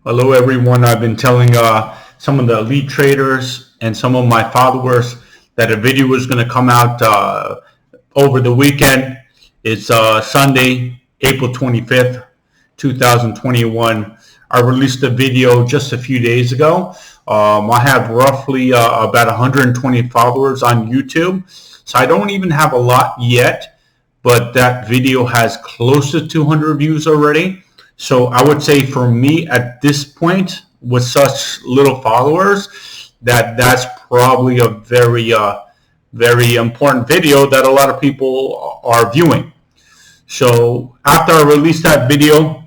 Hello, everyone. I've been telling some of the elite traders and some of my followers that a video was going to come out over the weekend. It's Sunday, April 25th, 2021. I released a video just a few days ago. I have roughly about 120 followers on YouTube, so I don't even have a lot yet, but that video has close to 200 views already. So I would say for me at this point, with such little followers, that's probably a very important video that a lot of people are viewing. So after I released that video,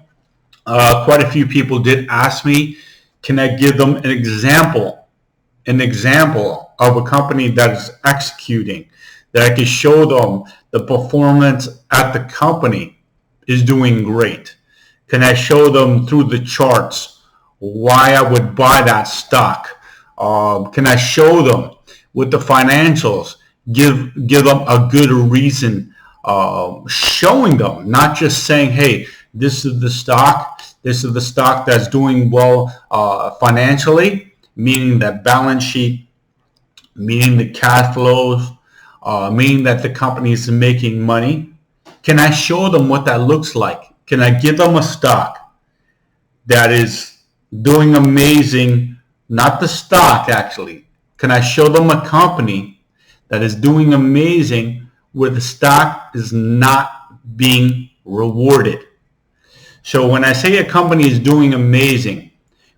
quite a few people did ask me, can I give them an example of a company that is executing, that I can show them the performance at the company is doing great. Can I show them through the charts why I would buy that stock? Can I show them with the financials, give them a good reason, showing them, not just saying, hey, this is the stock that's doing well financially, meaning that balance sheet, meaning the cash flows, meaning that the company is making money. Can I show them what that looks like? Can I give them a stock that is doing amazing? Not the stock, actually. Can I show them a company that is doing amazing where the stock is not being rewarded? So when I say a company is doing amazing,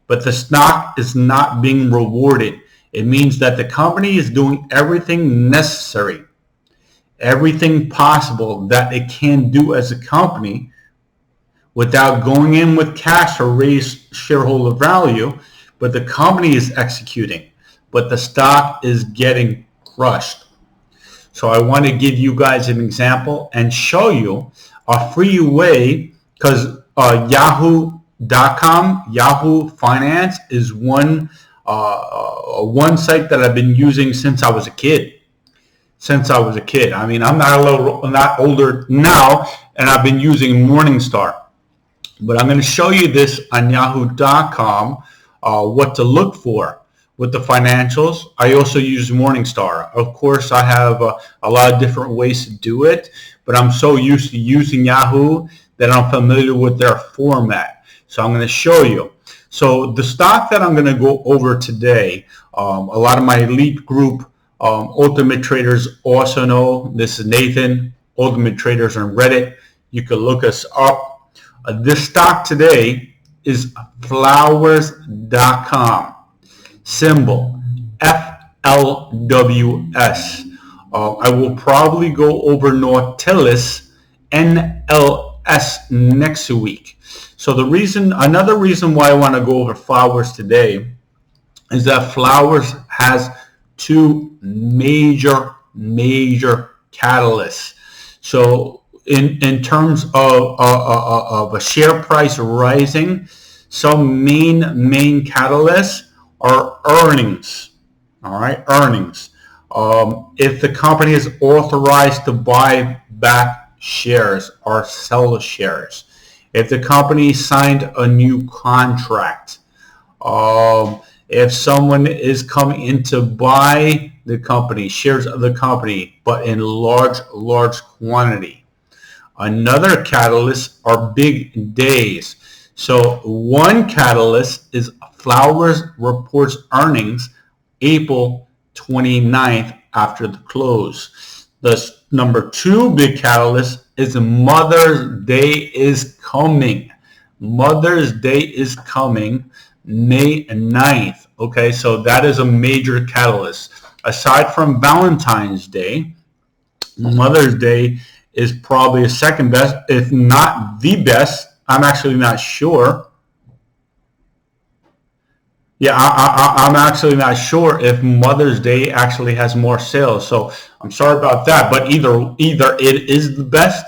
but the stock is not being rewarded, it means that the company is doing everything necessary, everything possible that it can do as a company without going in with cash or raise shareholder value, but the company is executing, but the stock is getting crushed. So I want to give you guys an example and show you a free way, because Yahoo.com, Yahoo Finance is one site that I've been using since I was a kid. I mean, I'm not older now, and I've been using Morningstar. But I'm going to show you this on Yahoo.com, what to look for with the financials. I also use Morningstar. Of course, I have a lot of different ways to do it, but I'm so used to using Yahoo that I'm familiar with their format. So I'm going to show you. So the stock that I'm going to go over today, a lot of my elite group, Ultimate Traders also know. This is Nathan, Ultimate Traders on Reddit. You can look us up. This stock today is FLWS.com, symbol FLWS. I will probably go over Nautilus NLS next week. So another reason why I want to go over Flowers today is that Flowers has two major catalysts. So in terms of a share price rising, some main catalysts are earnings. All right, earnings. If the company is authorized to buy back shares or sell shares, if the company signed a new contract, if someone is coming in to buy the company, shares of the company, but in large quantity. Another catalyst are big days. So one catalyst is Flowers reports earnings April 29th after the close. The number two big catalyst is Mother's Day is coming. Mother's Day is coming May 9th. Okay, so that is a major catalyst. Aside from Valentine's Day, Mother's Day is probably a second best, if not the best. I'm actually not sure. Yeah, I'm actually not sure if Mother's Day actually has more sales. So I'm sorry about that. But either it is the best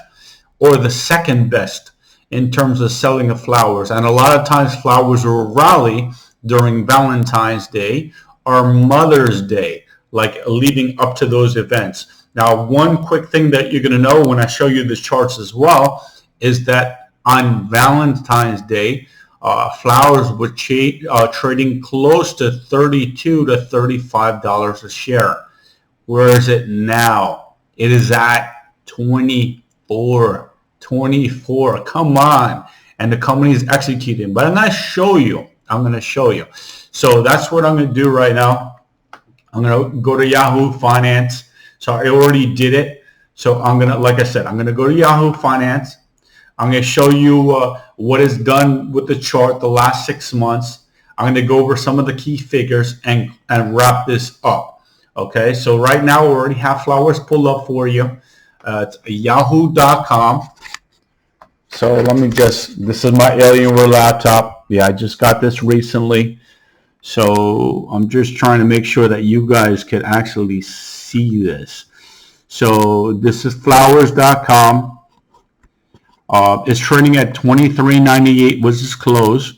or the second best in terms of selling of flowers. And a lot of times flowers will rally during Valentine's Day or Mother's Day, like leading up to those events. Now, one quick thing that you're going to know when I show you the charts as well is that on Valentine's Day, Flowers was trading close to $32 to $35 a share. Where is it now? It is at 24. Come on. And the company is executing. But I'm going to show you. So that's what I'm going to do right now. I'm going to go to Yahoo Finance. So I already did it. So I'm going to, like I said, I'm going to go to Yahoo Finance. I'm going to show you what is done with the chart the last 6 months. I'm going to go over some of the key figures and wrap this up. Okay, so right now we already have flowers pulled up for you. It's yahoo.com. So let me just, this is my Alienware laptop. Yeah, I just got this recently. So I'm just trying to make sure that you guys can actually see this. So this is flowers.com. It's trading at $23.98, which is close.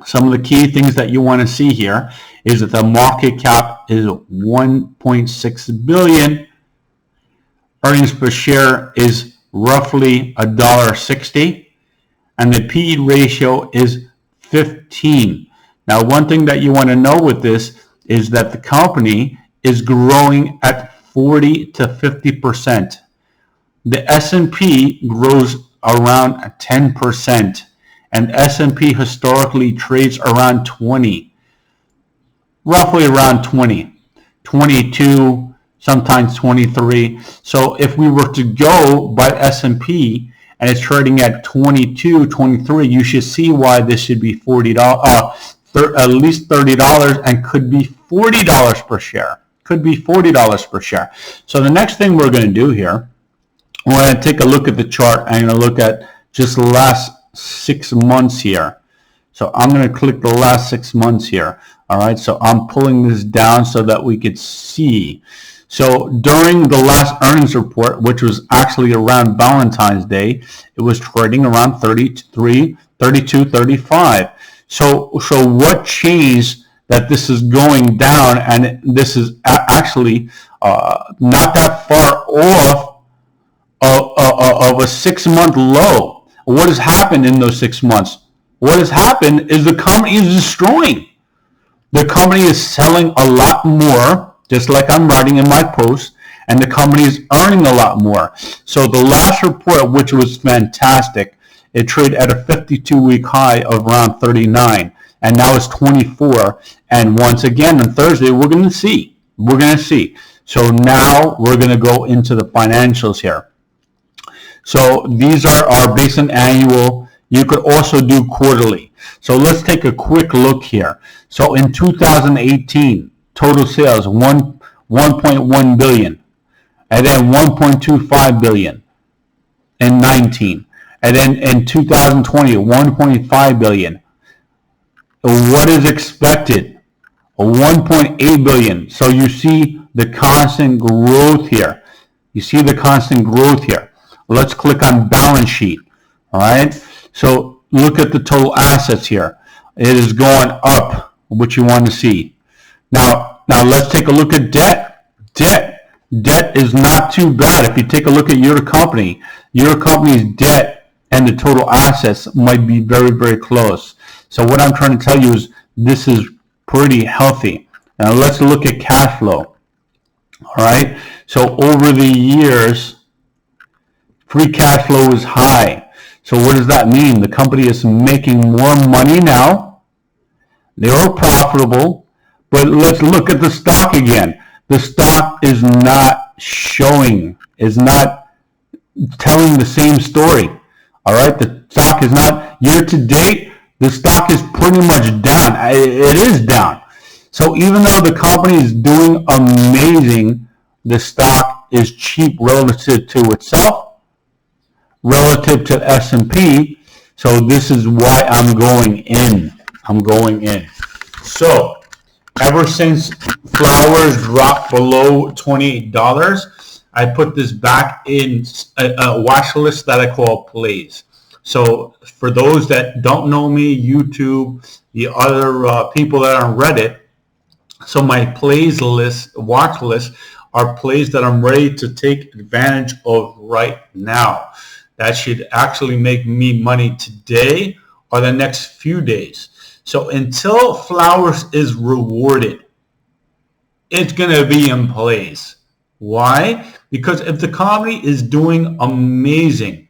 Some of the key things that you want to see here is that the market cap is $1.6 billion. Earnings per share is roughly $1.60, and the PE ratio is 15. Now, one thing that you want to know with this is that the company is growing at 40 to 50%. The S&P grows around 10%, and S&P historically trades around 20, roughly around 20, 22, sometimes 23. So if we were to go by S&P and it's trading at 22, 23, you should see why this should be $40, at least $30, and could be $40 per share. Could be $40 per share. So the next thing we're going to do here, we're going to take a look at the chart. I'm going to look at just the last 6 months here. So I'm going to click the last 6 months here. All right, so I'm pulling this down so that we could see. So during the last earnings report, which was actually around Valentine's Day, it was trading around 33, 32, 35. So what changed that this is going down, and this is actually not that far off of a 6 month low? What has happened in those 6 months? What has happened is the company is destroying. The company is selling a lot more, just like I'm writing in my post, and the company is earning a lot more. So the last report, which was fantastic, it traded at a 52-week high of around 39, and now it's 24. And once again, on Thursday, we're going to see. So now we're going to go into the financials here. So these are based on annual. You could also do quarterly. So let's take a quick look here. So in 2018, total sales 1.1 billion, and then 1.25 billion in 19, and then in 2020 1.5 billion. What is expected? 1.8 billion. So you see the constant growth here. Let's click on balance sheet. All right. So look at the total assets here. It is going up, which you want to see. Now let's take a look at debt. Debt is not too bad. If you take a look at your company's debt and the total assets might be very, very close. So what I'm trying to tell you is this is pretty healthy. Now let's look at cash flow. All right. So over the years, free cash flow is high. So what does that mean? The company is making more money now. They are profitable. But let's look at the stock again. The stock is not telling the same story. All right. The stock is not, year to date, the stock is pretty much down. It is down. So even though the company is doing amazing, the stock is cheap relative to itself, relative to S&P. So this is why I'm going in. So ever since flowers dropped below $28, I put this back in a watch list that I call plays. So for those that don't know me, YouTube, the other people that are on Reddit, so my plays list, watch list, are plays that I'm ready to take advantage of right now. That should actually make me money today or the next few days. So until Flowers is rewarded, it's going to be in place. Why? Because if the company is doing amazing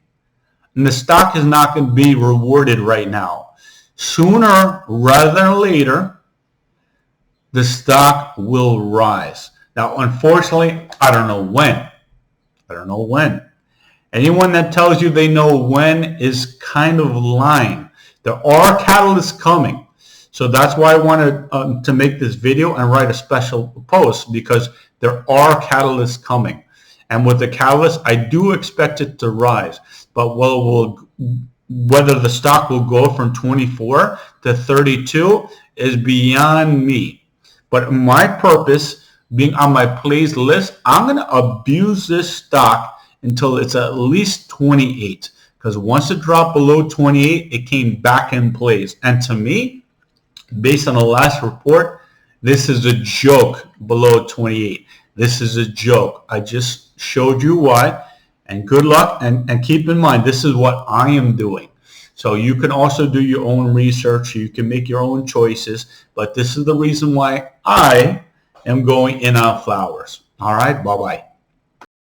and the stock is not going to be rewarded right now, sooner rather than later, the stock will rise. Now, unfortunately, I don't know when. Anyone that tells you they know when is kind of lying. There are catalysts coming. So that's why I wanted to make this video and write a special post, because there are catalysts coming. And with the catalyst, I do expect it to rise. But whether the stock will go from 24 to 32 is beyond me. But my purpose, being on my plays list, I'm going to abuse this stock until it's at least 28. Because once it dropped below 28, it came back in place. And to me, based on the last report, this is a joke below 28. This is a joke. I just showed you why. And good luck. And keep in mind, this is what I am doing. So you can also do your own research. You can make your own choices. But this is the reason why I am going in on Flowers. All right. Bye-bye.